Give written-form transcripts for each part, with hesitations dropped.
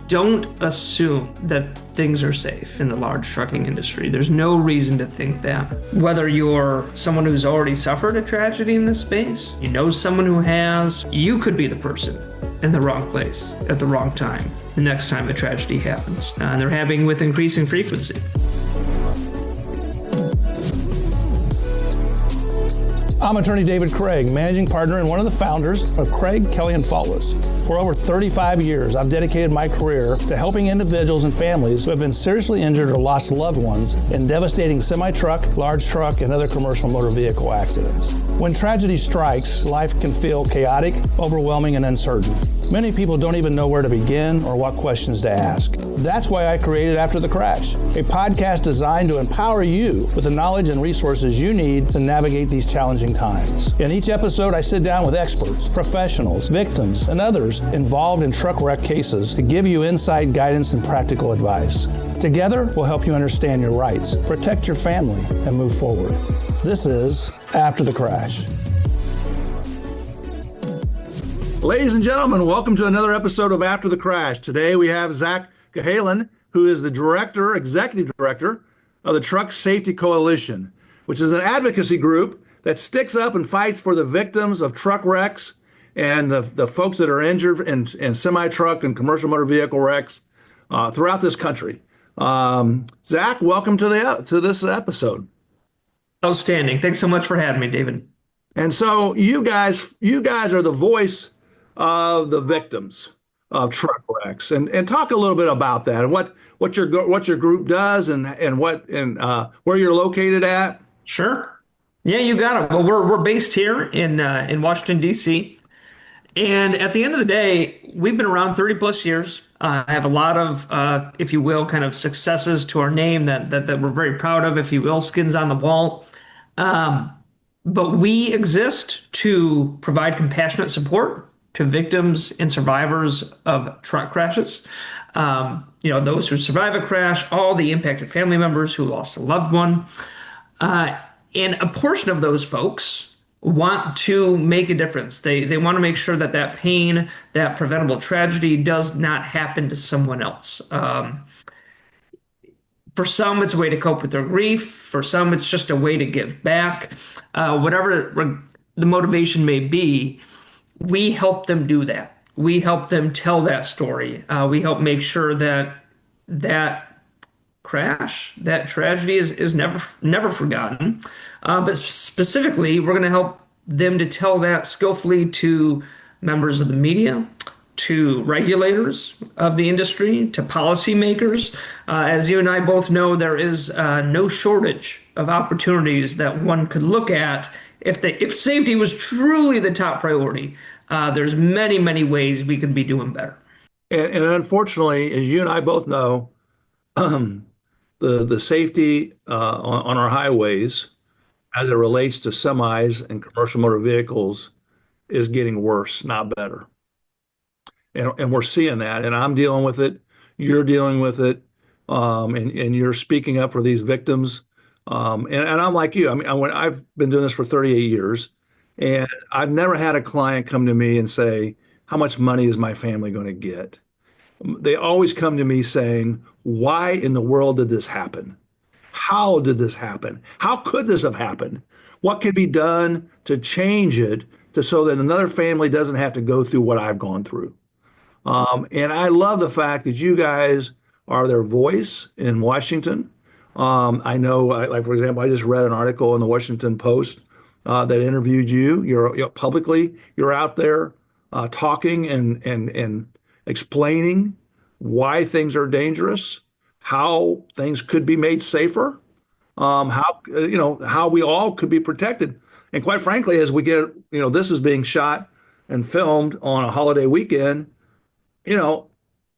don't assume that things are safe in the large trucking industry. There's no reason to think that. Whether you're someone who's already suffered a tragedy in this space, you know someone who has, you could be the person in the wrong place at the wrong time the next time a tragedy happens. And they're happening with increasing frequency. I'm attorney David Craig, managing partner and one of the founders of Craig, Kelly & Faultless. For over 35 years, I've dedicated my career to helping individuals and families who have been seriously injured or lost loved ones in devastating semi-truck, large truck, and other commercial motor vehicle accidents. When tragedy strikes, life can feel chaotic, overwhelming, and uncertain. Many people don't even know where to begin or what questions to ask. That's why I created After the Crash, a podcast designed to empower you with the knowledge and resources you need to navigate these challenging times. In each episode, I sit down with experts, professionals, victims, and others involved in truck wreck cases to give you insight, guidance, and practical advice. Together, we'll help you understand your rights, protect your family, and move forward. This is After the Crash. Ladies and gentlemen, welcome to another episode of After the Crash. Today we have Zach Cahalan, who is the executive director of the Truck Safety Coalition, which is an advocacy group that sticks up and fights for the victims of truck wrecks and the folks that are injured in semi-truck and commercial motor vehicle wrecks throughout this country. Zach, welcome to this episode. Outstanding. Thanks so much for having me, David. And so you guys are the voice of the victims of truck wrecks, and talk a little bit about that and what your group does and where you're located at. Sure. Yeah, you got it. Well, we're based here in Washington, D.C. And at the end of the day, we've been around 30 plus years. I have a lot of, if you will, kind of successes to our name that we're very proud of, if you will, skins on the wall. But we exist to provide compassionate support to victims and survivors of truck crashes. Those who survive a crash, all the impacted family members who lost a loved one. And a portion of those folks want to make a difference. They want to make sure that pain, that preventable tragedy does not happen to someone else. For some, it's a way to cope with their grief. For some, it's just a way to give back. Whatever the motivation may be, we help them do that. We help them tell that story. We help make sure that crash, that tragedy is never forgotten. But specifically, we're going to help them to tell that skillfully to members of the media, to regulators of the industry, to policymakers. As you and I both know, there is no shortage of opportunities that one could look at if safety was truly the top priority. There's many, many ways we could be doing better. And unfortunately, as you and I both know, the safety on our highways as it relates to semis and commercial motor vehicles is getting worse, not better. And we're seeing that, and I'm dealing with it, you're dealing with it, and you're speaking up for these victims. And I'm like you. I mean, I've been doing this for 38 years, and I've never had a client come to me and say, how much money is my family going to get? They always come to me saying, why in the world did this happen? How did this happen? How could this have happened? What could be done to change it so that another family doesn't have to go through what I've gone through? And I love the fact that you guys are their voice in Washington. I know, like, for example, I just read an article in the Washington Post that interviewed you. You're publicly, you're out there talking and explaining why things are dangerous, how things could be made safer, how we all could be protected. And quite frankly, as we get, this is being shot and filmed on a holiday weekend,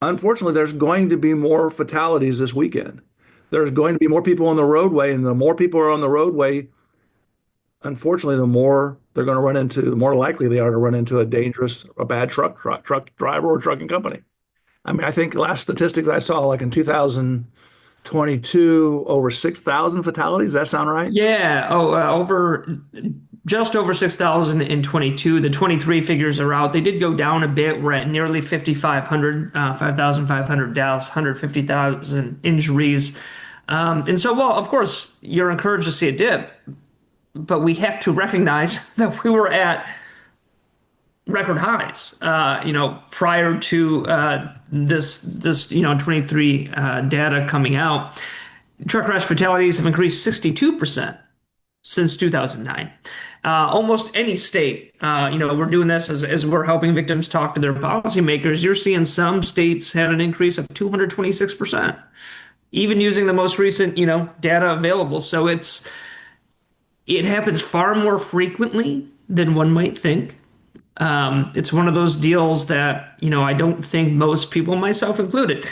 unfortunately, there's going to be more fatalities this weekend. There's going to be more people on the roadway, and the more people are on the roadway, unfortunately, the more they're going to run into, the more likely they are to run into a bad truck driver or trucking company. I mean, I think last statistics I saw, like in 2022, over 6,000 fatalities. Does that sound right? Yeah. just over 6,000 in 22. The 23 figures are out. They did go down a bit. We're at nearly 5,500, 5,500 deaths, 150,000 injuries. And so, well, of course, you're encouraged to see a dip, but we have to recognize that we were at record highs, prior to this 23 data coming out. Truck crash fatalities have increased 62% since 2009. Almost any state, we're doing this as we're helping victims talk to their policymakers. You're seeing some states had an increase of 226%, even using the most recent, data available. So it happens far more frequently than one might think. It's one of those deals that, I don't think most people, myself included,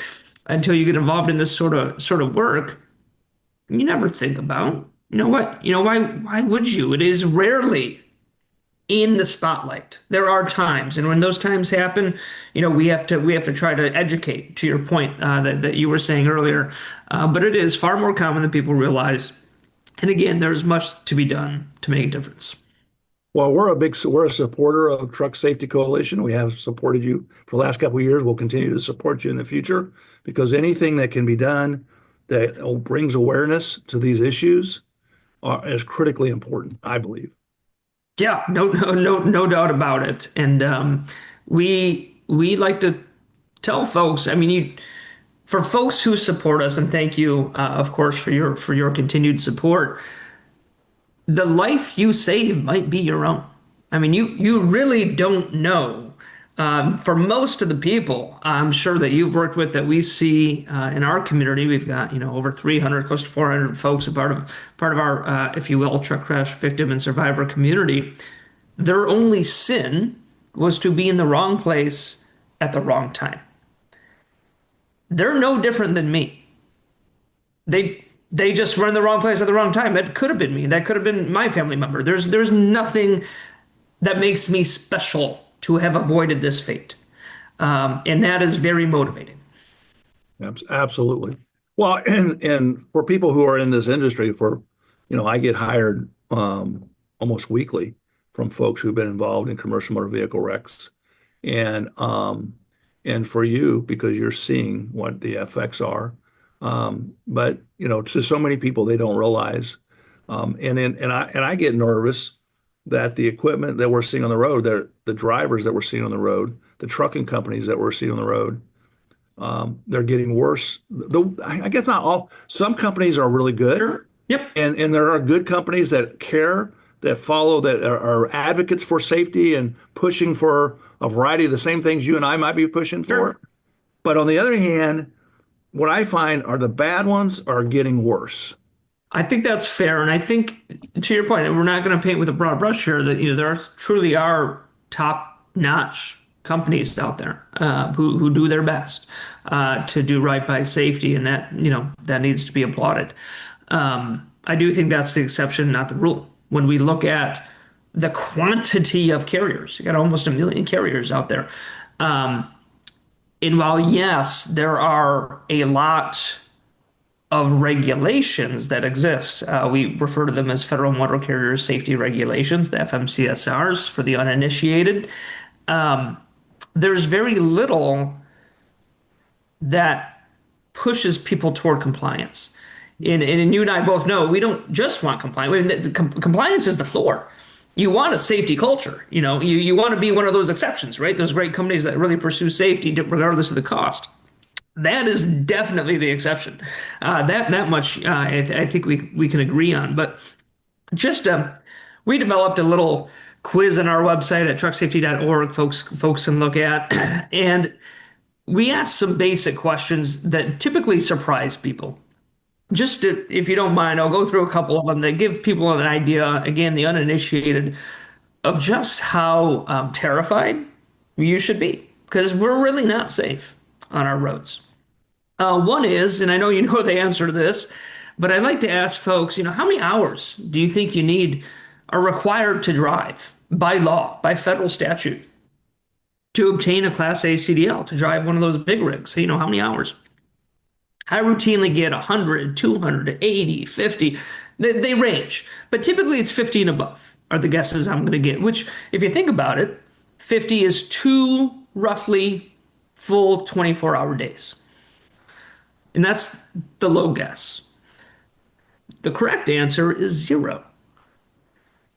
until you get involved in this sort of work, you never think about. You know what? Why would you? It is rarely in the spotlight. There are times, and when those times happen, we have to try to educate, to your point that you were saying earlier. But it is far more common than people realize. And again, there's much to be done to make a difference. Well, we're a supporter of Truck Safety Coalition. We have supported you for the last couple of years. We'll continue to support you in the future because anything that can be done that brings awareness to these issues is critically important, I believe. Yeah, no doubt about it. And we like to tell folks. I mean, for folks who support us, and thank you, of course, for your continued support. The life you save might be your own. I mean, you really don't know. For most of the people, I'm sure that you've worked with that we see in our community, we've got over 300, close to 400 folks, a part of our, if you will, truck crash victim and survivor community. Their only sin was to be in the wrong place at the wrong time. They're no different than me. They just were in the wrong place at the wrong time. That could have been me. That could have been my family member. There's nothing that makes me special to have avoided this fate. And that is very motivating. Absolutely. Well, and for people who are in this industry, I get hired almost weekly from folks who've been involved in commercial motor vehicle wrecks, and for you because you're seeing what the effects are. But to so many people, they don't realize, and I get nervous that the equipment that we're seeing on the road, the drivers that we're seeing on the road, the trucking companies that we're seeing on the road, they're getting worse. I guess not all. Some companies are really good. Sure. Yep. And there are good companies that care, that follow, that are advocates for safety and pushing for a variety of the same things you and I might be pushing for. Sure. But on the other hand, what I find are the bad ones are getting worse. I think that's fair. And I think, to your point, we're not going to paint with a broad brush here that, there truly are top-notch companies out there who do their best to do right by safety. And that needs to be applauded. I do think that's the exception, not the rule. When we look at the quantity of carriers, you got almost 1 million carriers out there. And while, yes, there are a lot of regulations that exist, we refer to them as Federal Motor Carrier Safety Regulations, the FMCSRs for the uninitiated. There's very little that pushes people toward compliance. And you and I both know we don't just want compliance. I mean, compliance is the floor. You want a safety culture. You want to be one of those exceptions, right? Those great companies that really pursue safety regardless of the cost. That is definitely the exception. That much I think we can agree on. But just we developed a little quiz on our website at trucksafety.org. Folks can look at, and we asked some basic questions that typically surprise people. Just if you don't mind, I'll go through a couple of them that give people an idea, again, the uninitiated, of just how terrified you should be, because we're really not safe on our roads. One is, and I know you know the answer to this, but I'd like to ask folks, how many hours do you think you need are required to drive by law, by federal statute, to obtain a Class A CDL, to drive one of those big rigs? So, how many hours? I routinely get 100, 200, 80, 50. They range, but typically it's 50 and above. are the guesses I'm going to get, which, if you think about it, 50 is two roughly full 24-hour days. And that's the low guess. The correct answer is zero.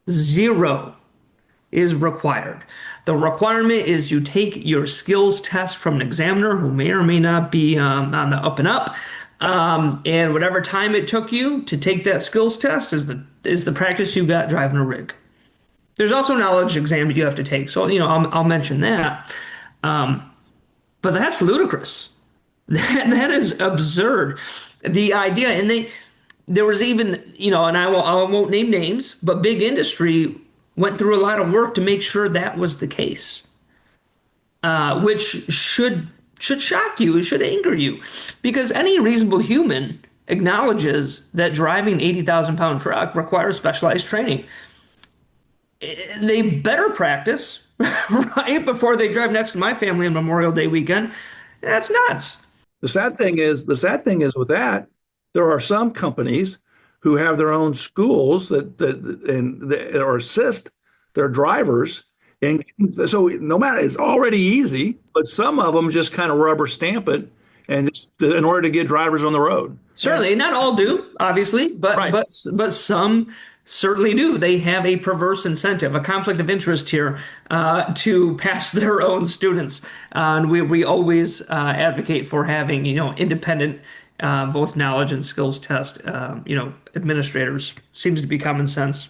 Zero is required. The requirement is you take your skills test from an examiner who may or may not be on the up and up. And whatever time it took you to take that skills test is the practice you got driving a rig. There's also a knowledge exam that you have to take. So, I'll mention that. But that's ludicrous. That is absurd. The idea, and there was even, and I won't name names, but big industry went through a lot of work to make sure that was the case, which should shock you, it should anger you, because any reasonable human acknowledges that driving an 80,000-pound truck requires specialized training. They better practice, right, before they drive next to my family on Memorial Day weekend. That's nuts. The sad thing is with that, there are some companies who have their own schools or assist their drivers. And so no matter, it's already easy, but some of them just kind of rubber stamp it and just in order to get drivers on the road. Certainly, not all do, obviously, but Right. but some certainly do. They have a perverse incentive, a conflict of interest here to pass their own students. And we always advocate for having independent both knowledge and skills test administrators. Seems to be common sense,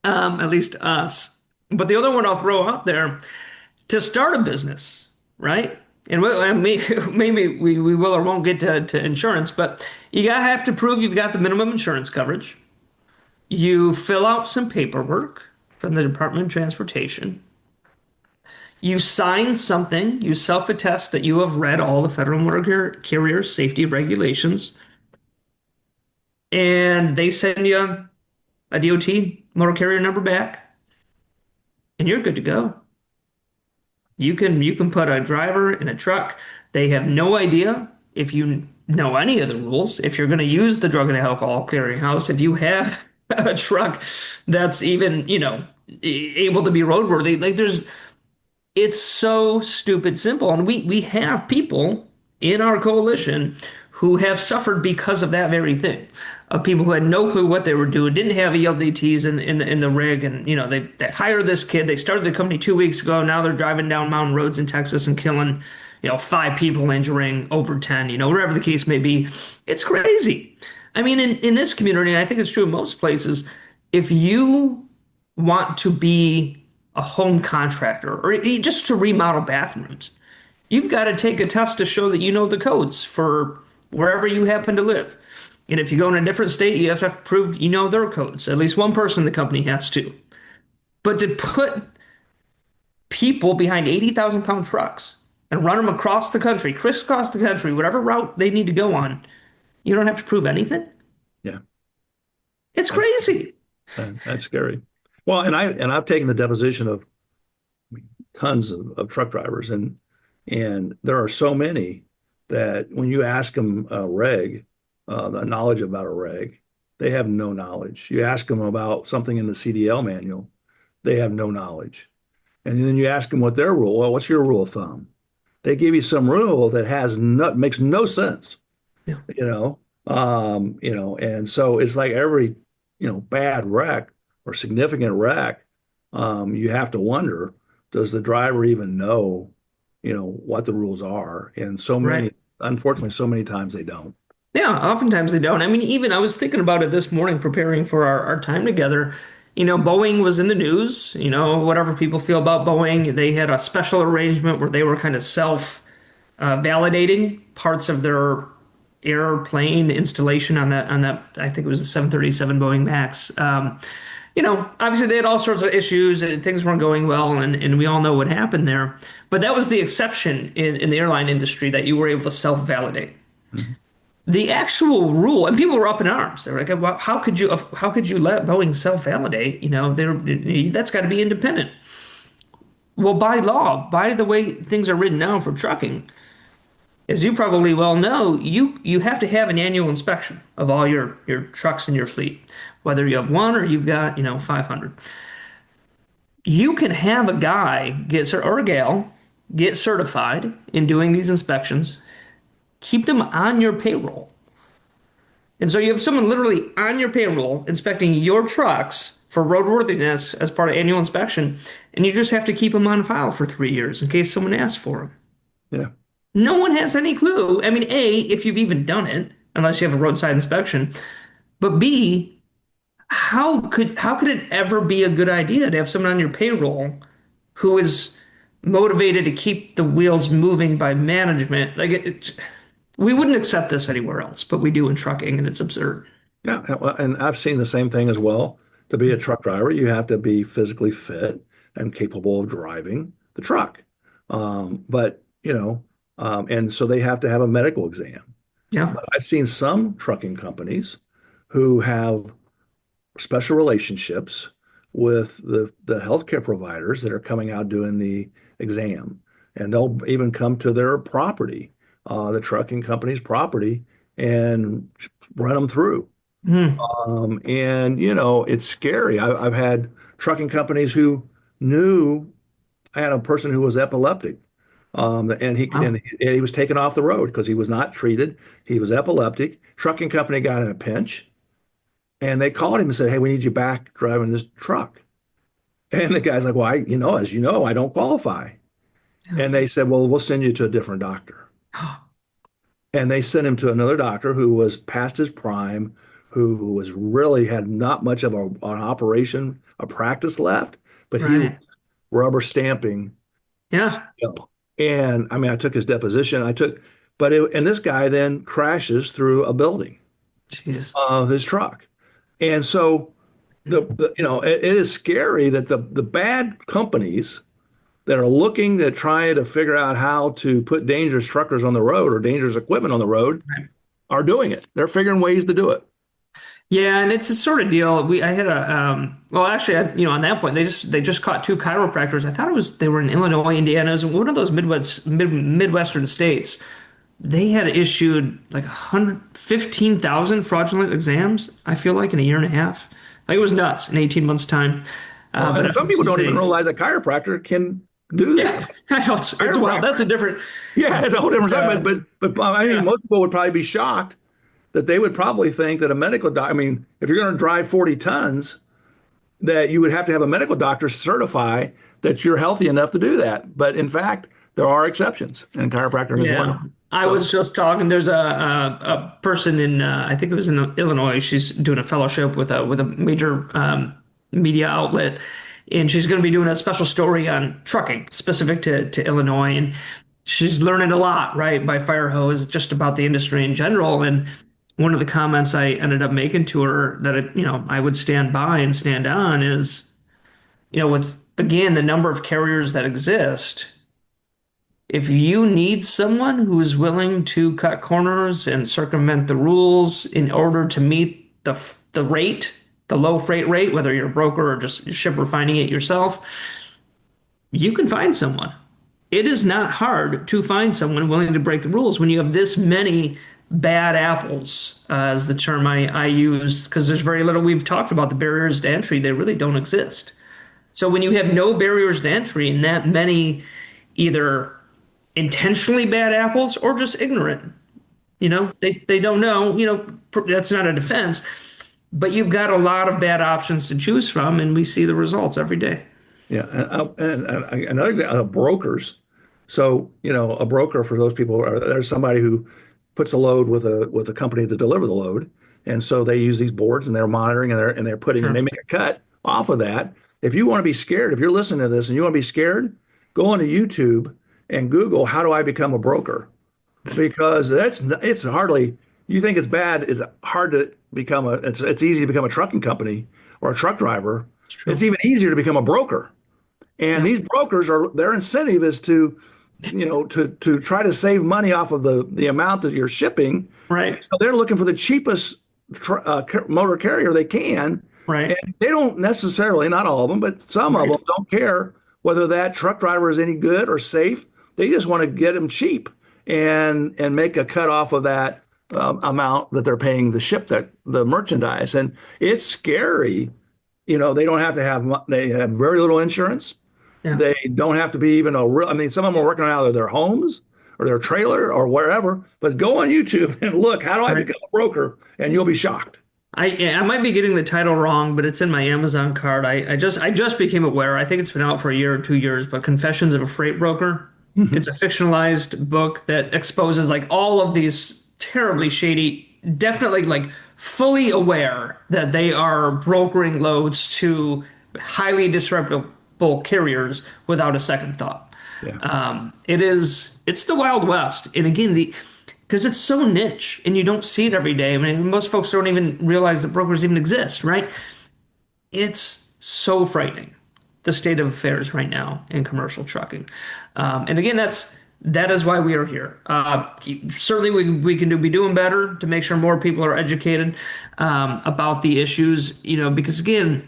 at least to us. But the other one I'll throw out there, to start a business, right? And maybe we will or won't get to insurance, but you gotta have to prove you've got the minimum insurance coverage. You fill out some paperwork from the Department of Transportation. You sign something, you self-attest that you have read all the Federal Motor Carrier Safety Regulations, and they send you a DOT motor carrier number back, and you're good to go. You can put a driver in a truck. They have no idea if you know any of the rules, if you're going to use the drug and alcohol clearinghouse, if you have a truck that's even, able to be roadworthy. It's so stupid simple. And we have people in our coalition who have suffered because of that very thing, of people who had no clue what they were doing, didn't have ELDTs in the rig, and they hired this kid. They started the company 2 weeks ago. Now they're driving down mountain roads in Texas and killing 5 people, injuring over 10. Whatever the case may be. It's crazy. I mean, in this community, and I think it's true in most places, if you want to be a home contractor or just to remodel bathrooms, you've got to take a test to show that you know the codes for wherever you happen to live. And if you go in a different state, you have to prove you know their codes. At least one person in the company has to. But to put people behind 80,000-pound trucks and run them across the country, crisscross the country, whatever route they need to go on, you don't have to prove anything? Yeah. It's crazy. That's scary. Well, and I've taken the deposition of tons of truck drivers, and there are so many that when you ask them a reg, the knowledge about a reg, they have no knowledge. You ask them about something in the CDL manual, they have no knowledge. And then you ask them what their rule, well, what's your rule of thumb? They give you some rule that makes no sense. Yeah. And so it's like every, bad wreck or significant wreck, you have to wonder, does the driver even know, what the rules are? And Right. unfortunately, so many times they don't. Yeah, oftentimes they don't. I mean, even I was thinking about it this morning preparing for our time together. Boeing was in the news. Whatever people feel about Boeing, they had a special arrangement where they were kind of validating parts of their airplane installation on that I think it was the 737 Boeing Max. Obviously they had all sorts of issues and things weren't going well, and we all know what happened there. But that was the exception in the airline industry, that you were able to self-validate. Mm-hmm. The actual rule, and people were up in arms. They were like, well, how could you let Boeing self-validate? That's got to be independent. Well, by law, by the way things are written now for trucking, as you probably well know, you have to have an annual inspection of all your trucks in your fleet, whether you have one or you've got 500. You can have a guy or a gal get certified in doing these inspections, keep them on your payroll. And so you have someone literally on your payroll inspecting your trucks for roadworthiness as part of annual inspection, and you just have to keep them on file for 3 years in case someone asks for them. Yeah. No one has any clue. I mean, A, if you've even done it, unless you have a roadside inspection, but B, how could it ever be a good idea to have someone on your payroll who is motivated to keep the wheels moving by management? We wouldn't accept this anywhere else, but we do in trucking, and it's absurd. Yeah. Well, and I've seen the same thing as well. To be a truck driver, you have to be physically fit and capable of driving the truck. But, and so they have to have a medical exam. Yeah. But I've seen some trucking companies who have special relationships with the healthcare providers that are coming out doing the exam. And they'll even come to their property, the trucking company's property, and run them through. Hmm. And it's scary. I've had trucking companies who knew I had a person who was epileptic, and Wow. he was taken off the road because he was not treated. He was epileptic. Trucking company got in a pinch, and they called him and said, "Hey, we need you back driving this truck." And the guy's like, "Well, as you know, I don't qualify." Yeah. And they said, "Well, we'll send you to a different doctor." And they sent him to another doctor who was past his prime, who was really had not much of an operation, a practice left, but he was Right. rubber stamping Yeah. skill. And I mean, I took his deposition. And this guy then crashes through a building Jeez. of his truck. And so it is scary that the bad companies that are looking to try to figure out how to put dangerous truckers on the road or dangerous equipment on the road Right. are doing it. They're figuring ways to do it. Yeah, and it's a sort of deal. I had well, actually, on that point, they just caught two chiropractors. I thought they were in Illinois, Indiana, it was one of those Midwestern states. They had issued like 115,000 fraudulent exams, I feel like, in a year and a half. Like it was nuts in 18 months' time. Well, But and I some was people gonna don't even say, realize a chiropractor can do that. yeah, I know it's wild. That's Chiropractor, a different. yeah, it's a whole different side. Uh, But I mean, yeah, most people would probably be shocked that they would probably think that a medical doc. I mean, if you're going to drive 40 tons, that you would have to have a medical doctor certify that you're healthy enough to do that. But in fact, there are exceptions, and chiropractor is one of yeah. them. I So was just talking. There's a person in I think it was in Illinois. She's doing a fellowship with a major media outlet, and she's going to be doing a special story on trucking specific to Illinois. And she's learning a lot, right, by fire hose, just about the industry in general. And one of the comments I ended up making to her that I would stand by and stand on is, with again the number of carriers that exist. If you need someone who is willing to cut corners and circumvent the rules in order to meet the rate, the low freight rate, whether you're a broker or just a shipper finding it yourself, you can find someone. It is not hard to find someone willing to break the rules when you have this many bad apples, as the term I use, because there's very little. We've talked about the barriers to entry, they really don't exist. So when you have no barriers to entry and that many either intentionally bad apples or just ignorant. They don't know, that's not a defense, but you've got a lot of bad options to choose from, and we see the results every day. yeah, and another example, brokers. So a broker for those people there's somebody who puts a load with a company to deliver the load, and so they use these boards and they're monitoring and they're putting and they Sure. make a cut off of that. If you want to be scared, if you're listening to this and you want to be scared, go onto YouTube and Google how do I become a broker because it's hardly you think it's bad. It's hard to become it's easy to become a trucking company or a truck driver. It's It's true. even easier to become a broker. And Yeah. these brokers are their incentive is to, to try to save money off of the amount that you're shipping. Right. So they're looking for the cheapest motor carrier they can, Right. and they don't necessarily, not all of them, but some of Right. them don't care whether that truck driver is any good or safe. They just want to get them cheap and make a cut off of that amount that they're paying to ship the merchandise. And it's scary They don't have to have, they have very little insurance. Yeah. They don't have to be even a real, I mean, some of them are working out of their homes or their trailer or wherever, but go on YouTube and look, how do I Right. become a broker? And you'll be shocked. Yeah, I might be getting the title wrong, but it's in my Amazon card. I just became aware. I think it's been out for a year or 2 years, but Confessions of a Freight Broker. It's a fictionalized book that exposes like all of these terribly shady, definitely like fully aware that they are brokering loads to highly disreputable carriers without a second thought. Yeah. It's the Wild West. And again, because it's so niche and you don't see it every day. I mean, most folks don't even realize that brokers even exist, right? It's so frightening, the state of affairs right now in commercial trucking. And again, that is why we are here. Certainly, we can be doing better to make sure more people are educated about the issues. Because again,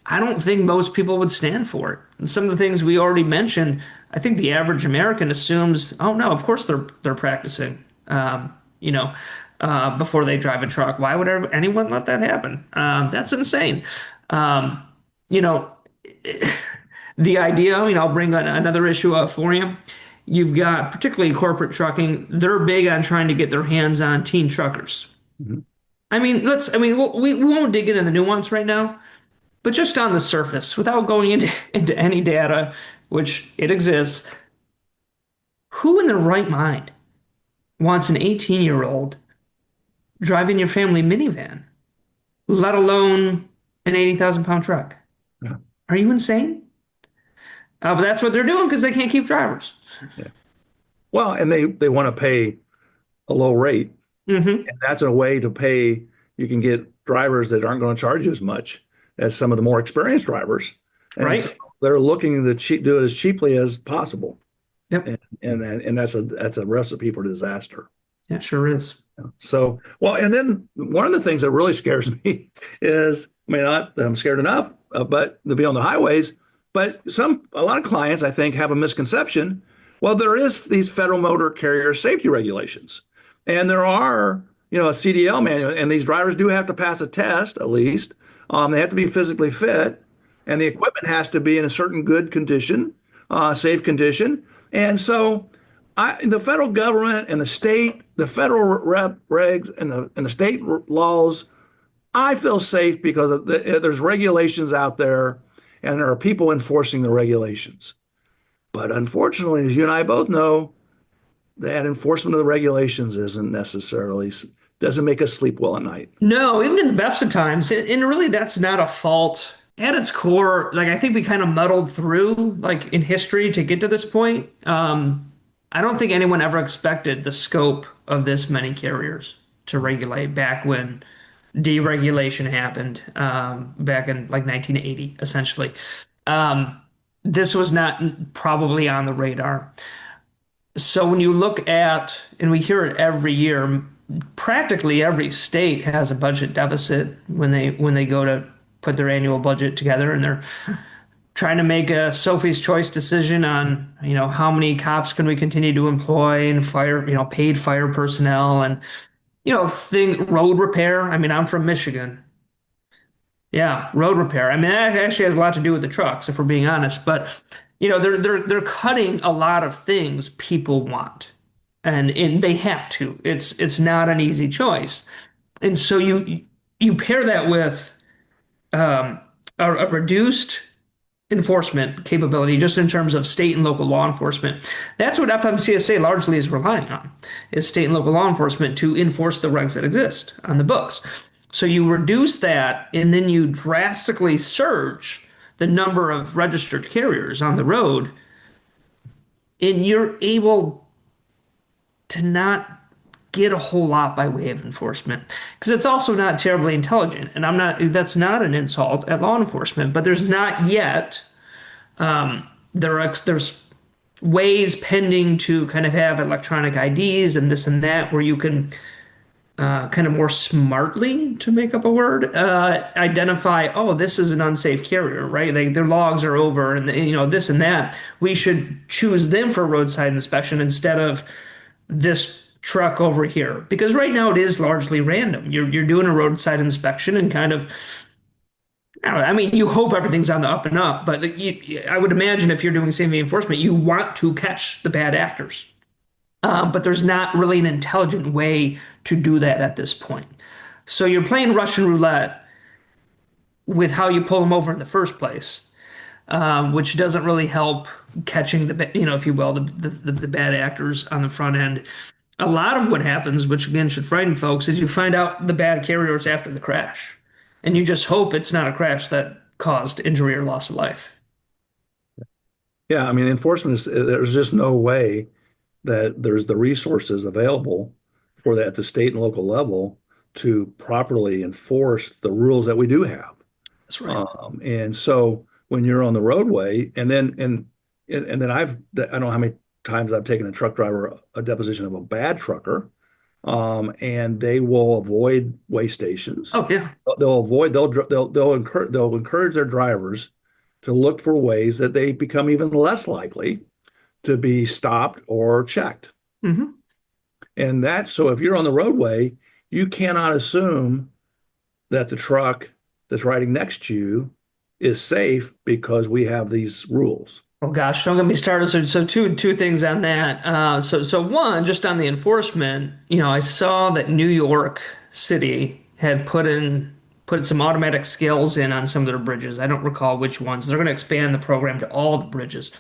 I don't think most people would stand for it. And some of the things we already mentioned, I think the average American assumes, oh no, of course they're practicing. Before they drive a truck. Why would anyone let that happen? That's insane. Um, you know, the idea, I'll bring another issue up for you. You've got, particularly corporate trucking, they're big on trying to get their hands on teen truckers. Mhm. We won't dig into the nuance right now, but just on the surface, without going into any data, which it exists, who in their right mind wants an 18-year-old driving your family minivan, let alone an 80,000 pound truck? Yeah. Are you insane? But that's what they're doing because they can't keep drivers. Yeah. Well, and they want to pay a low rate. Hmm. And that's a way to pay. You can get drivers that aren't going to charge you as much as some of the more experienced drivers. And so Right? they're looking to do it as cheaply as possible. Yep. And that's a recipe for disaster. Yeah, sure is. So, well, and then one of the things that really scares me is, I mean, not that I'm scared enough, but to be on the highways. But a lot of clients, I think, have a misconception. Well, there is these federal motor carrier safety regulations, and there are, a CDL manual, and these drivers do have to pass a test at least. They have to be physically fit, and the equipment has to be in a certain good condition, safe condition. And so the federal government and the state, the federal regs and the state laws, I feel safe because there's regulations out there and there are people enforcing the regulations. But unfortunately, as you and I both know, that enforcement of the regulations doesn't make us sleep well at night. No, even in the best of times, and really that's not a fault. At its core, like I think we kind of muddled through, like in history to get to this point. I don't think anyone ever expected the scope of this many carriers to regulate back when deregulation happened, back in like 1980, essentially. Um, this was not probably on the radar. So when you look at, and we hear it every year, practically every state has a budget deficit when they go to put their annual budget together, and they're trying to make a Sophie's Choice decision on, how many cops can we continue to employ and fire, paid fire personnel and, road repair. I mean, I'm from Michigan. Yeah, road repair. I mean, that actually has a lot to do with the trucks, if we're being honest. But they're cutting a lot of things people want, and they have to. It's not an easy choice, and so you pair that with a reduced enforcement capability, just in terms of state and local law enforcement. That's what FMCSA largely is relying on, is state and local law enforcement to enforce the regs that exist on the books. So you reduce that, and then you drastically surge the number of registered carriers on the road, and you're able to not get a whole lot by way of enforcement, because it's also not terribly intelligent. And that's not an insult at law enforcement, but there's not yet, there's ways pending to kind of have electronic IDs and this and that, where you can kind of more smartly, to make up a word, identify, oh, this is an unsafe carrier, right? Their logs are over, and this and that. We should choose them for roadside inspection instead of this truck over here, because right now it is largely random. You're doing a roadside inspection and kind of, I mean, you hope everything's on the up and up, but I would imagine if you're doing safety enforcement, you want to catch the bad actors. But there's not really an intelligent way to do that at this point. So you're playing Russian roulette with how you pull them over in the first place, which doesn't really help catching if you will, the bad actors on the front end. A lot of what happens, which again should frighten folks, is you find out the bad carriers after the crash, and you just hope it's not a crash that caused injury or loss of life. Yeah, I mean, enforcement is there's just no way that there's the resources available for that at the state and local level to properly enforce the rules that we do have. That's right. And so when you're on the roadway, and then I don't know how many times I've taken a truck driver a deposition of a bad trucker, and they will avoid way stations. Oh yeah. They'll encourage their drivers to look for ways that they become even less likely to be stopped or checked. Hmm. And so if you're on the roadway, you cannot assume that the truck that's riding next to you is safe because we have these rules. Oh gosh, don't get me started. So two things on that. So one, just on the enforcement, I saw that New York City had put some automatic scales in on some of their bridges. I don't recall which ones. They're going to expand the program to all the bridges.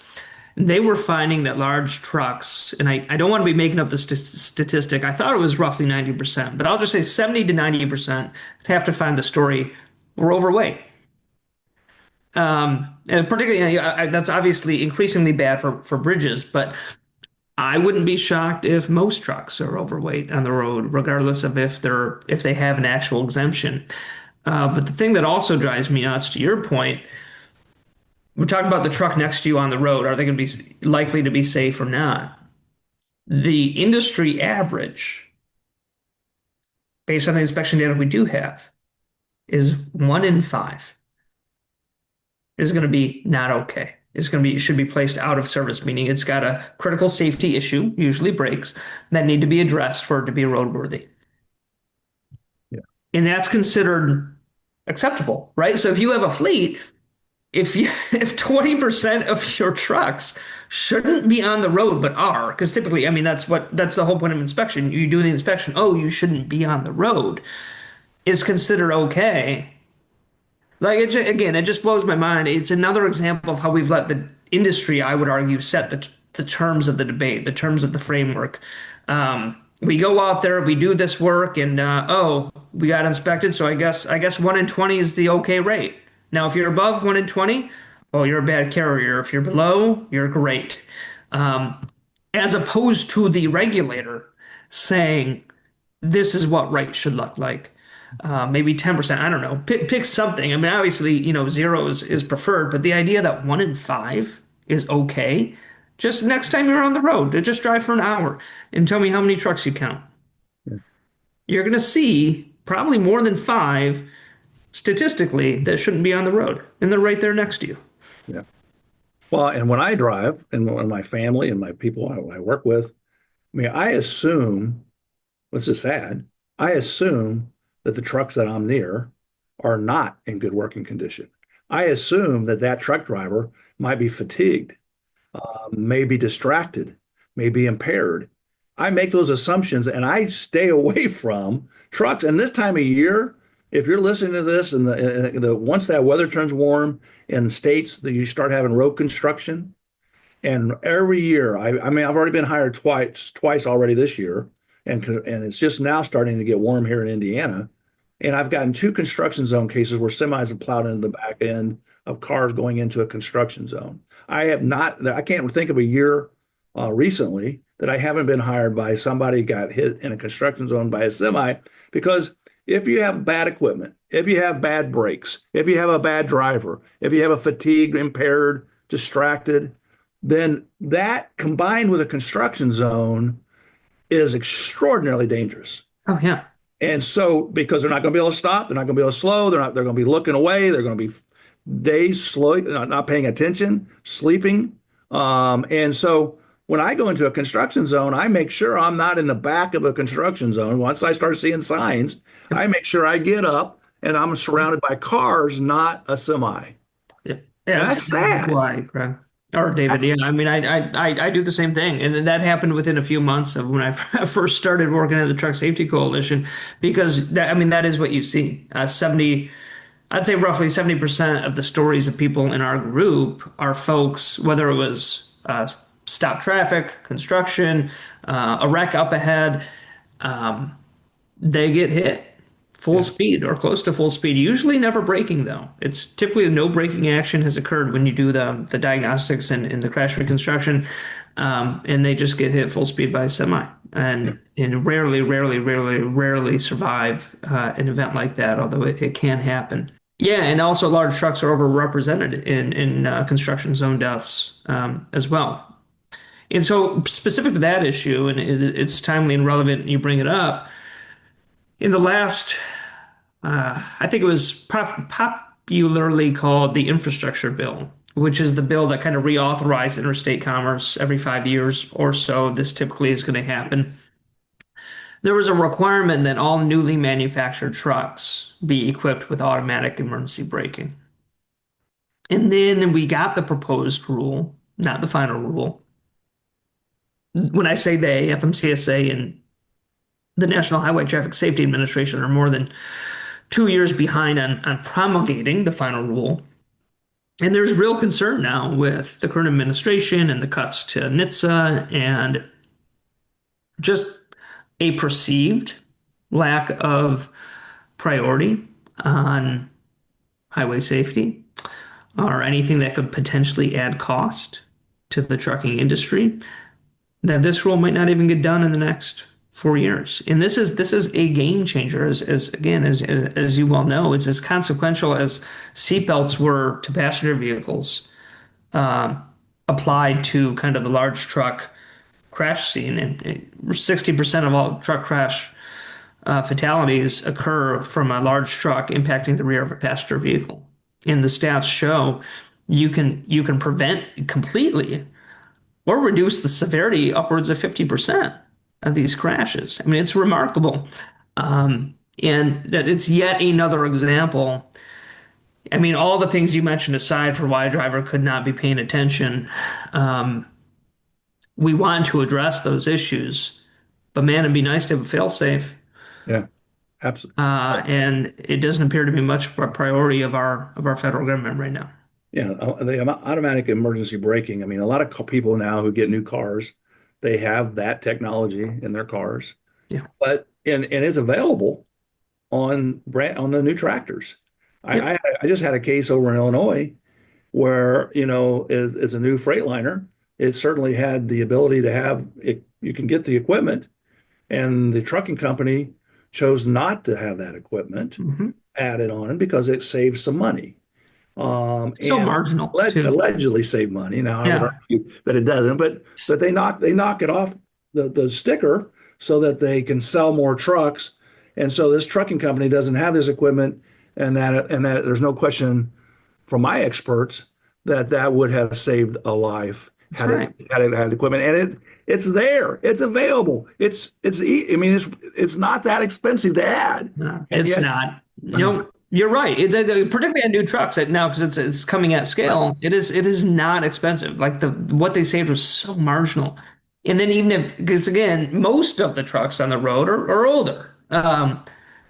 They were finding that large trucks, and I don't want to be making up the statistic. I thought it was roughly 90%, but I'll just say 70 to 90%. Have to find the story. Were overweight. And particularly, that's obviously increasingly bad for bridges, but I wouldn't be shocked if most trucks are overweight on the road, regardless of if they have an actual exemption. But the thing that also drives me nuts, to your point, we're talking about the truck next to you on the road. Are they going to be likely to be safe or not? The industry average, based on the inspection data we do have, is 1 in 5 is going to be not okay. It should be placed out of service, meaning it's got a critical safety issue, usually brakes, that need to be addressed for it to be roadworthy. Yeah. And that's considered acceptable, right? So if you have a fleet, if 20% of your trucks shouldn't be on the road but are, because typically, I mean, that's the whole point of inspection. You do the inspection, oh, you shouldn't be on the road, is considered okay. Like again, it just blows my mind. It's another example of how we've let the industry, I would argue, set the terms of the debate, the terms of the framework. We go out there, we do this work, and we got inspected. So I guess 1 in 20 is the okay rate. Now, if you're above 1 in 20, well, you're a bad carrier. If you're below, you're great. As opposed to the regulator saying this is what right should look like. Maybe 10%, I don't know. Pick something. I mean, obviously, zero is preferred, but the idea that 1 in 5 is okay, just next time you're on the road, to just drive for an hour and tell me how many trucks you count. Yeah. You're going to see probably more than 5 statistically that shouldn't be on the road, and they're right there next to you. Yeah. Well, and when I drive, and when my family and my people I work with, I mean, I assume, which is sad, I assume that the trucks that I'm near are not in good working condition. I assume that truck driver might be fatigued, may be distracted, may be impaired. I make those assumptions and I stay away from trucks. And this time of year, if you're listening to this and once that weather turns warm in states that you start having road construction, and every year, I mean, I've already been hired twice already this year, and it's just now starting to get warm here in Indiana. And I've gotten 2 construction zone cases where semis have plowed into the back end of cars going into a construction zone. I can't think of a year recently that I haven't been hired by somebody got hit in a construction zone by a semi, because if you have bad equipment, if you have bad brakes, if you have a bad driver, if you have a fatigued, impaired, distracted, then that combined with a construction zone is extraordinarily dangerous. Oh, yeah. And so, because they're not going to be able to stop, they're not going to be able to slow, they're going to be looking away, they're going to be days slow, not paying attention, sleeping. And so when I go into a construction zone, I make sure I'm not in the back of a construction zone. Once I start seeing signs, I make sure I get up, and I'm surrounded by cars, not a semi. Yeah, yeah, And that's that's exactly sad. why, Craig. Or David, yeah. I mean, I do the same thing, and then that happened within a few months of when I first started working at the Truck Safety Coalition, because that, I mean, that is what you see. 70, I'd say roughly 70% of the stories of people in our group are folks, whether it was stop traffic, construction, a wreck up ahead, um, they get hit full Yeah. speed or close to full speed, usually never braking though. It's typically no braking action has occurred when you do the diagnostics and the crash reconstruction, and they just get hit full speed by a semi Yeah. and rarely survive an event like that, although it can happen. Yeah, and also large trucks are overrepresented in construction zone deaths as well. And so, specific to that issue, and it's timely and relevant, you bring it up. In the last I think it was popularly called the infrastructure bill, which is the bill that kind of reauthorized interstate commerce every 5 years or so. This typically is going to happen. There was a requirement that all newly manufactured trucks be equipped with automatic emergency braking. And then we got the proposed rule, not the final rule. When I say they, FMCSA and the National Highway Traffic Safety Administration are more than 2 years behind on promulgating the final rule. And there's real concern now with the current administration and the cuts to NHTSA and just a perceived lack of priority on highway safety or anything that could potentially add cost to the trucking industry, that this rule might not even get done in the next 4 years. And this is a game changer, as again, as you well know, it's as consequential as seatbelts were to passenger vehicles applied to kind of the large truck crash scene. And 60% of all truck crash fatalities occur from a large truck impacting the rear of a passenger vehicle. And the stats show you can prevent completely or reduce the severity upwards of 50% of these crashes. I mean, it's remarkable. And that it's yet another example. I mean, all the things you mentioned aside for why a driver could not be paying attention, we want to address those issues. But man, it'd be nice to have a fail-safe. Yeah. Absolutely. And it doesn't appear to be much of a priority of our federal government right now. Yeah. The automatic emergency braking. I mean, a lot of people now who get new cars, they have that technology in their cars, Yeah. but and it's available on the new tractors. Yep. I just had a case over in Illinois where, it's a new Freightliner. It certainly had the ability to have it. You can get the equipment, and the trucking company chose not to have that equipment Hmm. added on because it saves some money. So And marginal too. allegedly save money. Now I would Yeah. argue that it doesn't, but they knock it off the sticker so that they can sell more trucks, and so this trucking company doesn't have this equipment, and that there's no question from my experts that that would have saved a life That's right. had it had equipment, and it's there, it's available, I mean it's not that expensive to add, No, and it's yet not. You're right. It's particularly on new trucks now because it's coming at scale. It is not expensive. Like the what they saved was so marginal. And then even if because again, most of the trucks on the road are older.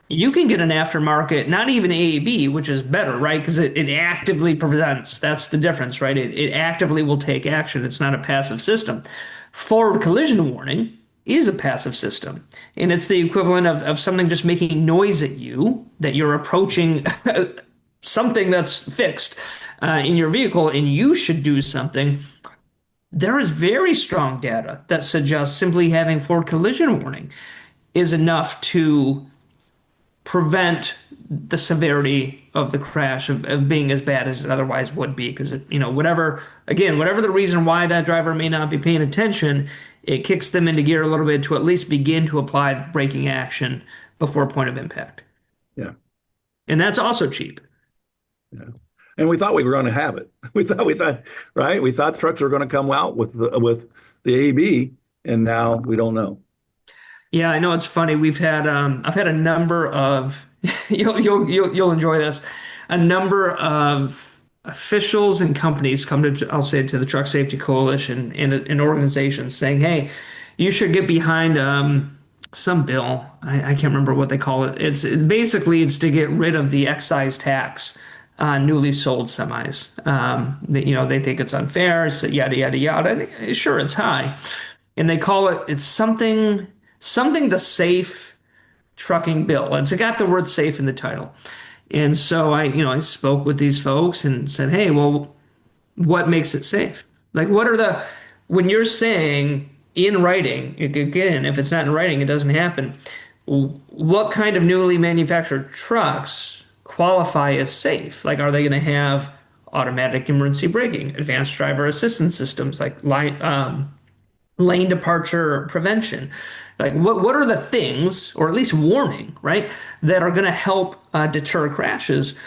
You can get an aftermarket, not even AAB, which is better, right? Because it actively prevents. That's the difference, right? It actively will take action. It's not a passive system. Forward collision warning is a passive system. And it's the equivalent of something just making noise at you that you're approaching something that's fixed in your vehicle and you should do something. There is very strong data that suggests simply having forward collision warning is enough to prevent the severity of the crash of being as bad as it otherwise would be because whatever the reason why that driver may not be paying attention, it kicks them into gear a little bit to at least begin to apply braking action before point of impact. yeah. And that's also cheap. Yeah. And we thought we were going to have it. We thought, right? We thought trucks were going to come out with the AB, and now we don't know. Yeah, I know it's funny. We've had I've had a number of you'll enjoy this. A number of officials and companies come to, I'll say, to the Truck Safety Coalition and organizations saying, "Hey, you should get behind some bill. I can't remember what they call it. Basically it's to get rid of the excise tax on newly sold semis. They think it's unfair. It's yada yada yada. And sure, it's high, and they call it's something the safe trucking bill. It's got the word safe in the title. And so I spoke with these folks and said, hey, well, what makes it safe? Like, when you're saying in writing, again, if it's not in writing, it doesn't happen. What kind of newly manufactured trucks qualify as safe? Like, are they going to have automatic emergency braking, advanced driver assistance systems, like lane departure prevention? Like what are the things, or at least warning, right, that are going to help deter crashes?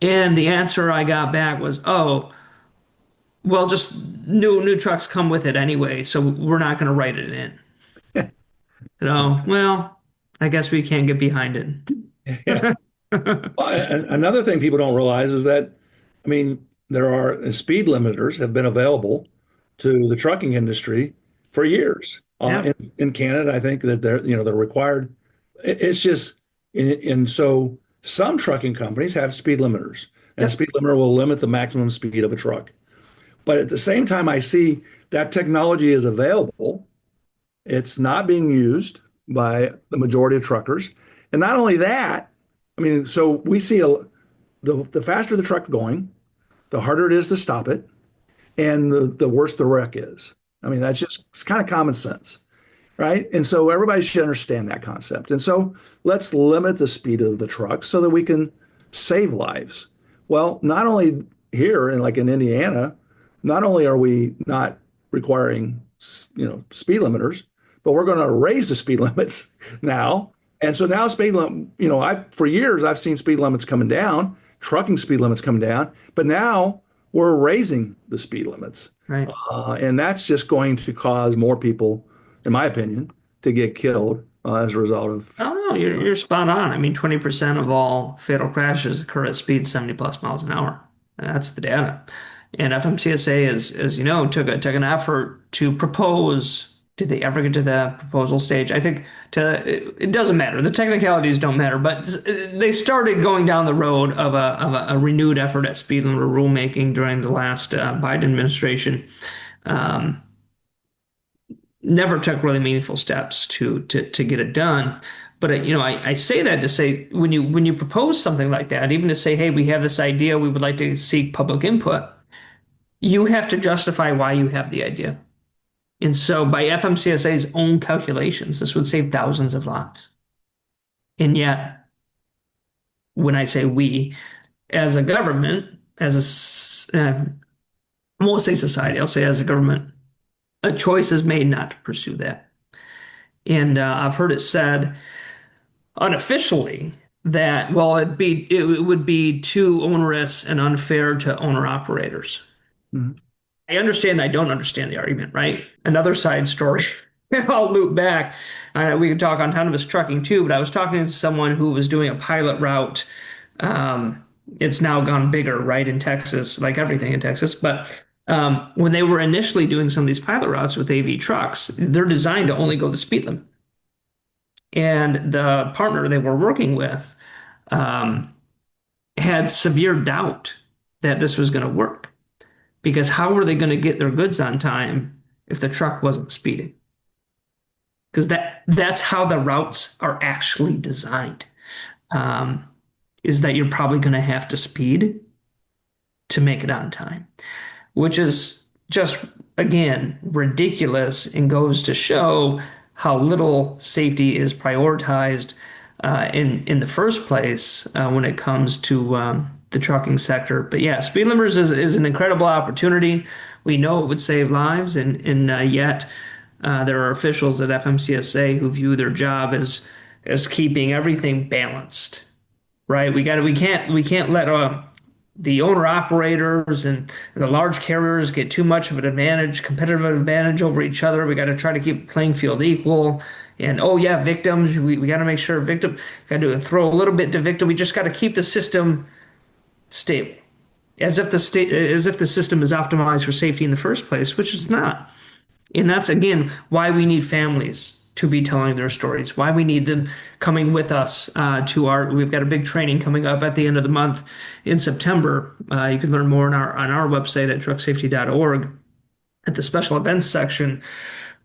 And the answer I got back was, oh, well, just new trucks come with it anyway, so we're not going to write it in. So, well, I guess we can't get behind Yeah. it. Another thing people don't realize is that, I mean, there are speed limiters have been available to the trucking industry for years. Yeah. In Canada, I think that they're required. It's just, and so some trucking companies have speed limiters, and a Yep. speed limiter will limit the maximum speed of a truck. But at the same time, I see that technology is available. It's not being used by the majority of truckers. And not only that, I mean, so we see the faster the truck going, the harder it is to stop it, and the worse the wreck is. I mean, that's just it's kind of common sense, right? And so everybody should understand that concept. And so let's limit the speed of the truck so that we can save lives. Well, not only here and like in Indiana, not only are we not requiring speed limiters, but we're going to raise the speed limits now. And so now speed limit, I for years I've seen speed limits coming down, trucking speed limits coming down, but now we're raising the speed limits, Right. and that's just going to cause more people, in my opinion, to get killed as a result of. Oh, no, you're spot on. I mean, 20% of all fatal crashes occur at speeds 70 plus miles an hour. That's the data. And FMCSA, as you know, took an effort to propose. Did they ever get to the proposal stage? I think it doesn't matter. The technicalities don't matter, but they started going down the road of a renewed effort at speed limit rulemaking during the last Biden administration. Um, Never took really meaningful steps to get it done. But I say that to say when you propose something like that, even to say, hey, we have this idea, we would like to seek public input, you have to justify why you have the idea. And so by FMCSA's own calculations, this would save thousands of lives. And yet, when I say we, as a government, I won't say society, I'll say as a government, a choice is made not to pursue that. And I've heard it said unofficially that, well, it would be too onerous and unfair to owner operators. Mhm. I understand. I don't understand the argument, right? Another side story. I'll loop back. We could talk autonomous trucking too, but I was talking to someone who was doing a pilot route. It's now gone bigger, right, in Texas, like everything in Texas. But when they were initially doing some of these pilot routes with AV trucks, they're designed to only go the speed limit. And the partner they were working with um, had severe doubt that this was going to work because how were they going to get their goods on time if the truck wasn't speeding? Because that's how the routes are actually designed. Um, is that you're probably going to have to speed to make it on time, which is just, again, ridiculous and goes to show how little safety is prioritized in the first place when it comes to the trucking sector. But yeah, speed limiters is an incredible opportunity. We know it would save lives, and yet there are officials at FMCSA who view their job as keeping everything balanced, right? We can't let the owner operators and the large carriers get too much of an advantage, competitive advantage over each other. We got to try to keep the playing field equal. And oh yeah, victims, we got to make sure victim, got to throw a little bit to victim. We just got to keep the system stable, as if the system is optimized for safety in the first place, which it's not. And that's again why we need families to be telling their stories, why we need them coming with us we've got a big training coming up at the end of the month in September. You can learn more on our website at trucksafety.org at the special events section,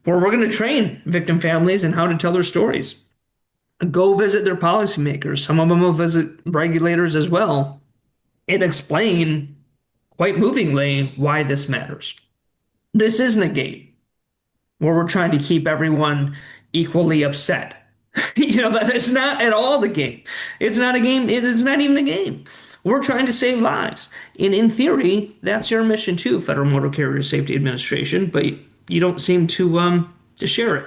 where we're going to train victim families and how to tell their stories. Go visit their policymakers. Some of them will visit regulators as well and explain quite movingly why this matters. This isn't a game where we're trying to keep everyone equally upset. That is not at all the game. It's not a game. It's not even a game. We're trying to save lives. And in theory, that's your mission too, Federal Motor Carrier Safety Administration, but you don't seem to share it.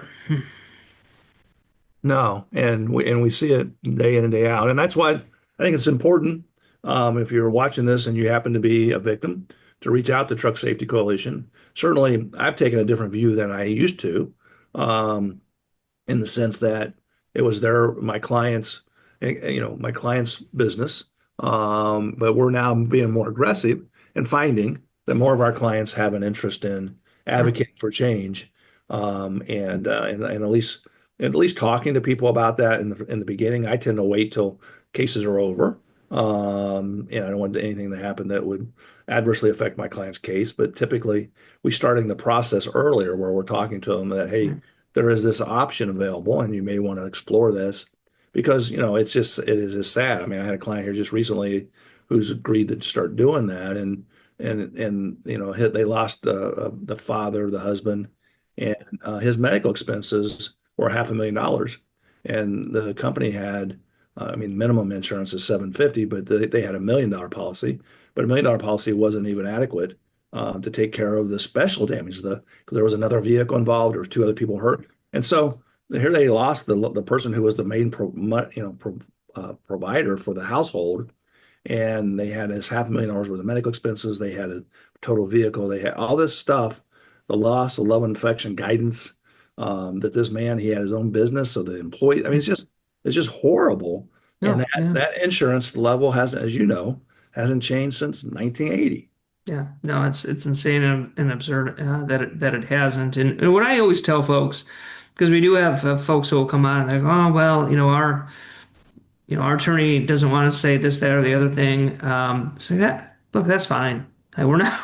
No, and we see it day in and day out, and that's why I think it's important, if you're watching this and you happen to be a victim, to reach out to Truck Safety Coalition. Certainly, I've taken a different view than I used to, um, in the sense that it was my clients, my client's business, but we're now being more aggressive and finding that more of our clients have an interest in advocating for change, and at least talking to people about that in the beginning. I tend to wait till cases are over. And I don't want anything to happen that would adversely affect my client's case. But typically, we starting the process earlier, where we're talking to them that, hey, there is this option available, and you may want to explore this, because it is just sad. I mean, I had a client here just recently who's agreed to start doing that, and they lost the father, the husband, and his medical expenses were $500,000, and the company had, I mean, minimum insurance is 750, but they had $1 million policy, but $1 million policy wasn't even adequate to take care of the special damage. Because there was another vehicle involved, there was two other people hurt, and so here they lost the person who was the main provider for the household, and they had his $500,000 worth of medical expenses. They had a total vehicle. They had all this stuff, the loss, the love infection guidance. That this man, he had his own business, so the employee. I mean, it's just horrible. And No, yeah, that insurance level hasn't, as you know, hasn't changed since 1980. yeah, no, it's insane and absurd that it hasn't. And what I always tell folks, because we do have folks who will come on and they go, oh well, our attorney doesn't want to say this, that, or the other thing. So that look, that's fine. We're not.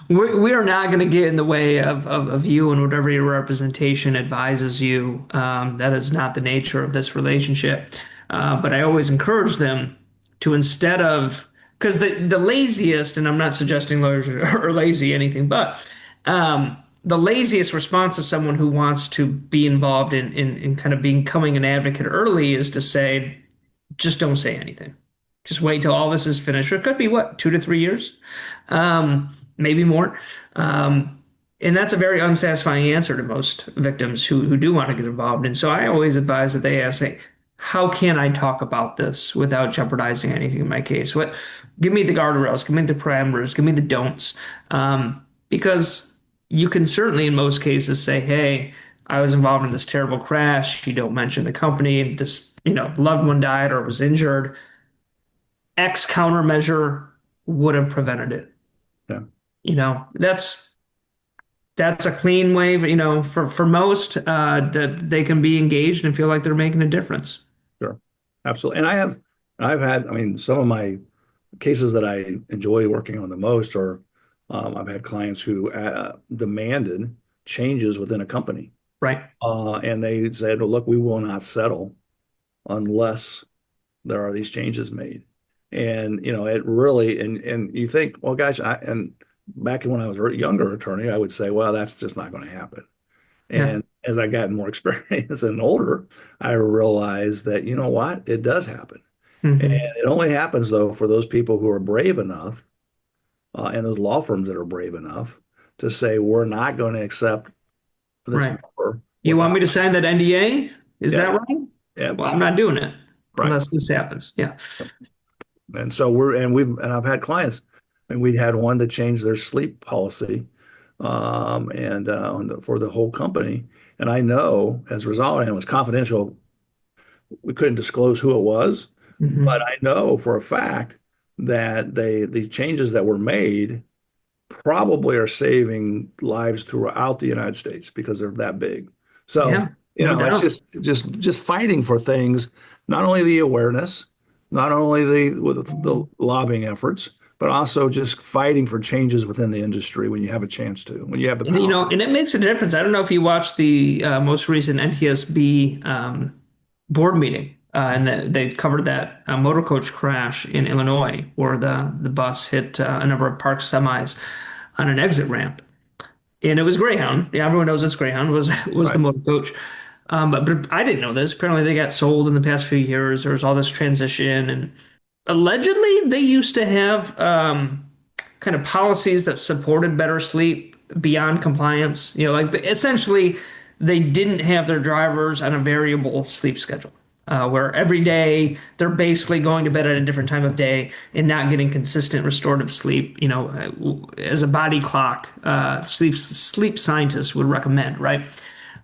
We are not going to get in the way of you and whatever your representation advises you. That is not the nature of this relationship. But I always encourage them to, instead of, because the laziest, and I'm not suggesting lawyers are lazy, anything, but the laziest response to someone who wants to be involved in kind of becoming an advocate early is to say, just don't say anything. Just wait till all this is finished. Or it could be what, 2 to 3 years, maybe more. And that's a very unsatisfying answer to most victims who do want to get involved. And so I always advise that they ask, hey, how can I talk about this without jeopardizing anything in my case? Give me the guardrails, give me the parameters, give me the don'ts. Because you can certainly, in most cases, say, hey, I was involved in this terrible crash. You don't mention the company. This, loved one died or was injured. X countermeasure would have prevented it. Yeah, That's a clean way, for most that they can be engaged and feel like they're making a difference. sure, absolutely. And I've had, I mean, some of my cases that I enjoy working on the most are, I've had clients who demanded changes within a company, Right. and they said, well, look, we will not settle unless there are these changes made. And it really, and you think, well, guys, and back when I was a younger attorney, I would say, well, that's just not going to happen. Yeah. And as I got more experience and older, I realized that, you know what, it does happen. And Hmm. it only happens, though, for those people who are brave enough, and those law firms that are brave enough to say, we're not going to accept this Right. number You want me without, to sign that NDA? Is yeah, that right? yeah, Well, I'm not doing it right. unless this happens. Yeah. And so I've had clients, and we had one that changed their sleep policy, and for the whole company. And I know as a result, and it was confidential, we couldn't disclose who it was, but Hmm. I know for a fact that the changes that were made probably are saving lives throughout the United States because they're that big. So, Yeah, no it's doubt. just fighting for things, not only the awareness, not only the lobbying efforts, but also just fighting for changes within the industry when you have a chance to, when you have the And, power. and it makes a difference. I don't know if you watched the most recent NTSB board meeting, and they covered that motor coach crash in Illinois, where the bus hit a number of parked semis on an exit ramp, and it was Greyhound. Yeah, everyone knows it's Greyhound was the Right. motor coach. But I didn't know this. Apparently, they got sold in the past few years. There was all this transition, and allegedly, they used to have kind of policies that supported better sleep beyond compliance. Like essentially, they didn't have their drivers on a variable sleep schedule. Where every day they're basically going to bed at a different time of day and not getting consistent restorative sleep, as a body clock, sleep scientists would recommend, right?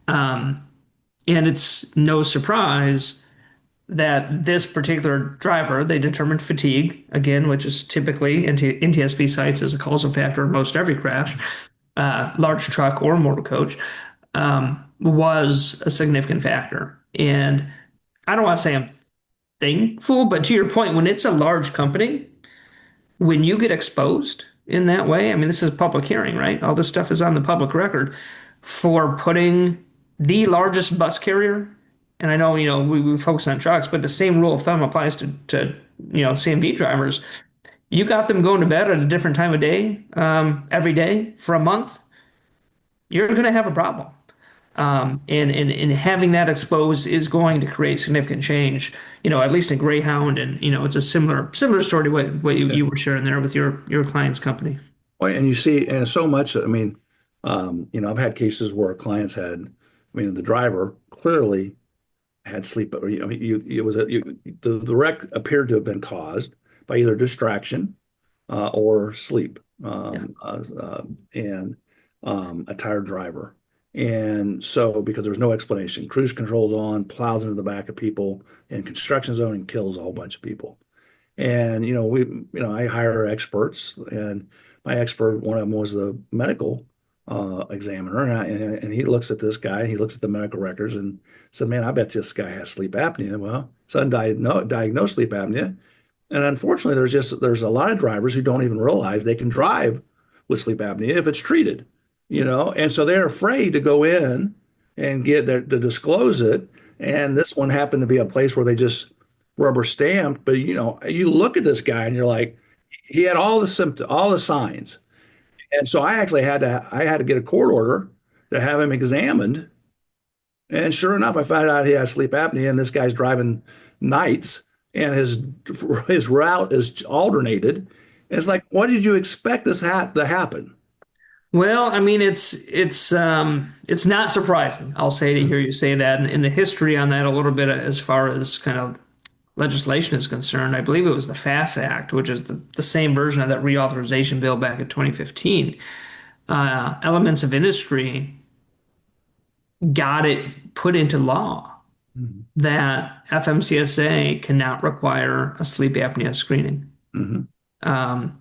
And it's no surprise that this particular driver, they determined fatigue, again, which is typically NTSB cites as a causal factor in most every crash, large truck or motor coach, was a significant factor. And I don't want to say I'm thankful, but to your point, when it's a large company, when you get exposed in that way, I mean, this is a public hearing, right? All this stuff is on the public record for putting the largest bus carrier. And I know, we focus on trucks, but the same rule of thumb applies to CMV drivers. You got them going to bed at a different time of day, every day for a month, you're going to have a problem. And having that exposed is going to create significant change, at least in Greyhound. And, it's a similar story to what Yeah. you were sharing there with your client's company. Well, and you see, and so much, I mean, I've had cases where clients had, I mean, the driver clearly had sleep, or, it was the wreck appeared to have been caused by either distraction or sleep, Yeah. and a tired driver. And so, because there's no explanation, cruise control's on, plows into the back of people in construction zone and kills a whole bunch of people. And I hire experts, and my expert, one of them was the medical examiner, and he looks at this guy, he looks at the medical records, and said, "Man, I bet this guy has sleep apnea." Well, it's undiagnosed sleep apnea, and unfortunately, there's a lot of drivers who don't even realize they can drive with sleep apnea if it's treated, and so they're afraid to go in and get there to disclose it. And this one happened to be a place where they just rubber stamped, but you look at this guy and you're like, he had all the symptoms, all the signs. And so I had to get a court order to have him examined. And sure enough, I found out he has sleep apnea, and this guy's driving nights, and his route is alternated. And it's like, what did you expect to happen? Well, I mean, it's not surprising, I'll say, to hear you say that. And the history on that a little bit as far as kind of legislation is concerned, I believe it was the FAST Act, which is the same version of that reauthorization bill back in 2015. Elements of industry got it put into law Mhm. that FMCSA cannot require a sleep apnea screening Mhm. um,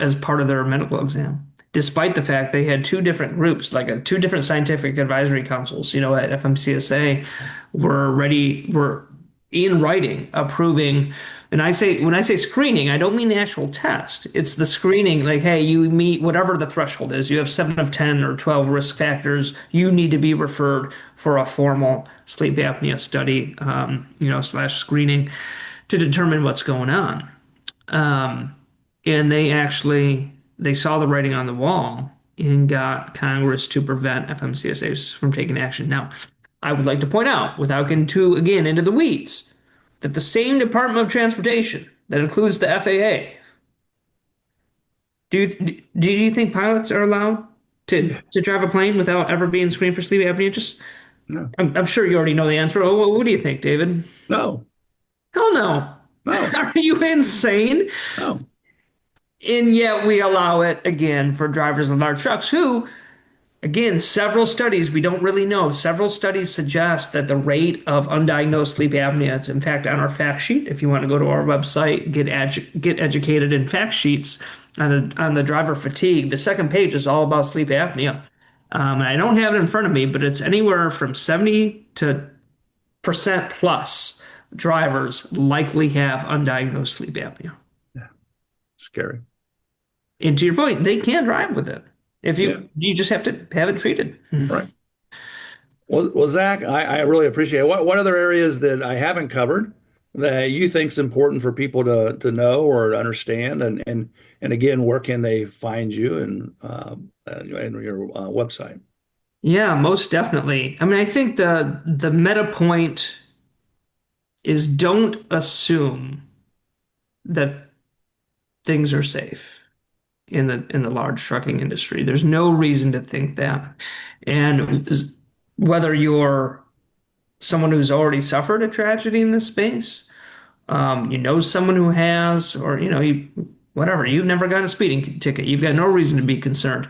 as part of their medical exam, despite the fact they had two different groups, like two different scientific advisory councils, at FMCSA were in writing approving. And when I say screening, I don't mean the actual test. It's the screening, like, hey, you meet whatever the threshold is. You have 7 of 10 or 12 risk factors. You need to be referred for a formal sleep apnea study, slash screening to determine what's going on. Um, and they saw the writing on the wall and got Congress to prevent FMCSAs from taking action. Now, I would like to point out, without getting too again into the weeds, that the same Department of Transportation that includes the FAA. Do you think pilots are allowed Yeah. to drive a plane without ever being screened for sleep apnea? Just No, I'm sure you already know the answer. Oh, what do you think, David? no, Hell no. no, Are you insane? no. And yet we allow it again for drivers of large trucks who, again, several studies, we don't really know. Several studies suggest that the rate of undiagnosed sleep apnea, it's in fact on our fact sheet. If you want to go to our website, get educated in fact sheets on the driver fatigue. The second page is all about sleep apnea. And I don't have it in front of me, but it's anywhere from 70 to percent plus drivers likely have undiagnosed sleep apnea. Yeah, scary. And to your point, they can drive with it. If Yeah, you just have to have it treated. right. Well, Zach, I really appreciate it. What other areas that I haven't covered that you think is important for people to know or to understand? And again, where can they find you and your website? Yeah, most definitely. I mean, I think the meta point is don't assume that things are safe in the large trucking industry. There's no reason to think that. And whether you're someone who's already suffered a tragedy in this space, you know someone who has, or whatever, you've never got a speeding ticket. You've got no reason to be concerned.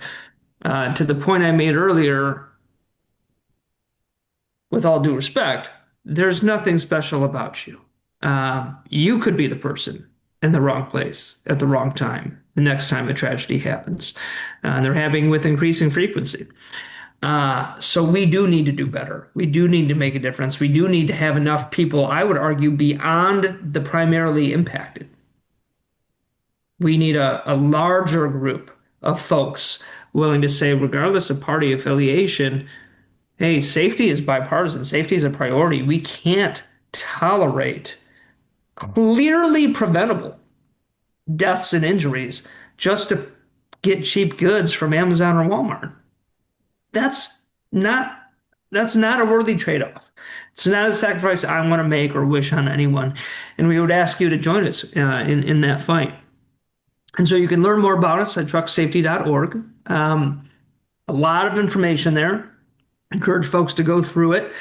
To the point I made earlier, with all due respect, there's nothing special about you. You could be the person in the wrong place at the wrong time the next time a tragedy happens. And they're happening with increasing frequency. So we do need to do better. We do need to make a difference. We do need to have enough people, I would argue, beyond the primarily impacted. We need a larger group of folks willing to say, regardless of party affiliation, hey, safety is bipartisan. Safety is a priority. We can't tolerate clearly preventable deaths and injuries just to get cheap goods from Amazon or Walmart. That's not that's not a worthy trade-off. It's not a sacrifice I want to make or wish on anyone. And we would ask you to join us in that fight. And so you can learn more about us at trucksafety.org. A lot of information there. Encourage folks to go through it.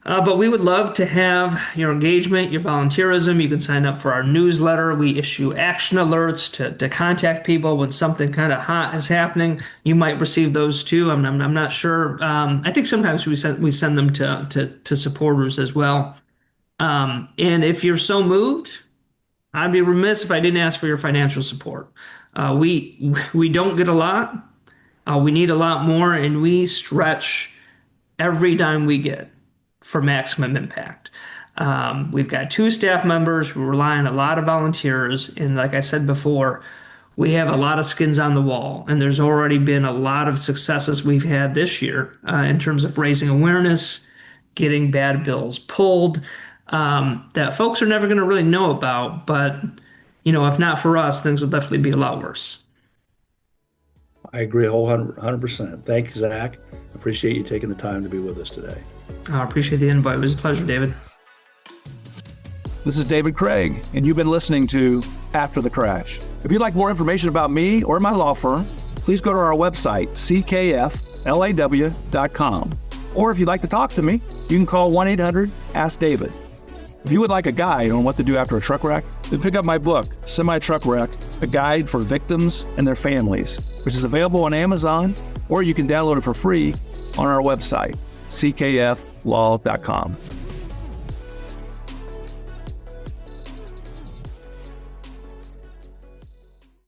But we would love to have your engagement, your volunteerism. You can sign up for our newsletter. We issue action alerts to contact people when something kind of hot is happening. You might receive those too. I'm not sure. I think sometimes we send them to supporters as well. And if you're so moved, I'd be remiss if I didn't ask for your financial support. We don't get a lot. We need a lot more, and we stretch every dime we get for maximum impact. We've got 2 staff members. We rely on a lot of volunteers. And like I said before, we have a lot of skins on the wall. And there's already been a lot of successes we've had this year in terms of raising awareness, getting bad bills pulled, that folks are never going to really know about. But, if not for us, things will definitely be a lot worse. I agree a whole 100%. Thank you, Zach. Appreciate you taking the time to be with us today. I appreciate the invite. It was a pleasure, David. This is David Craig, and you've been listening to After the Crash. If you'd like more information about me or my law firm, please go to our website, ckflaw.com. Or if you'd like to talk to me, you can call 1-800-ASK-DAVID. If you would like a guide on what to do after a truck wreck, then pick up my book, Semi-Truck Wreck, A Guide for Victims and Their Families, which is available on Amazon, or you can download it for free on our website, ckflaw.com.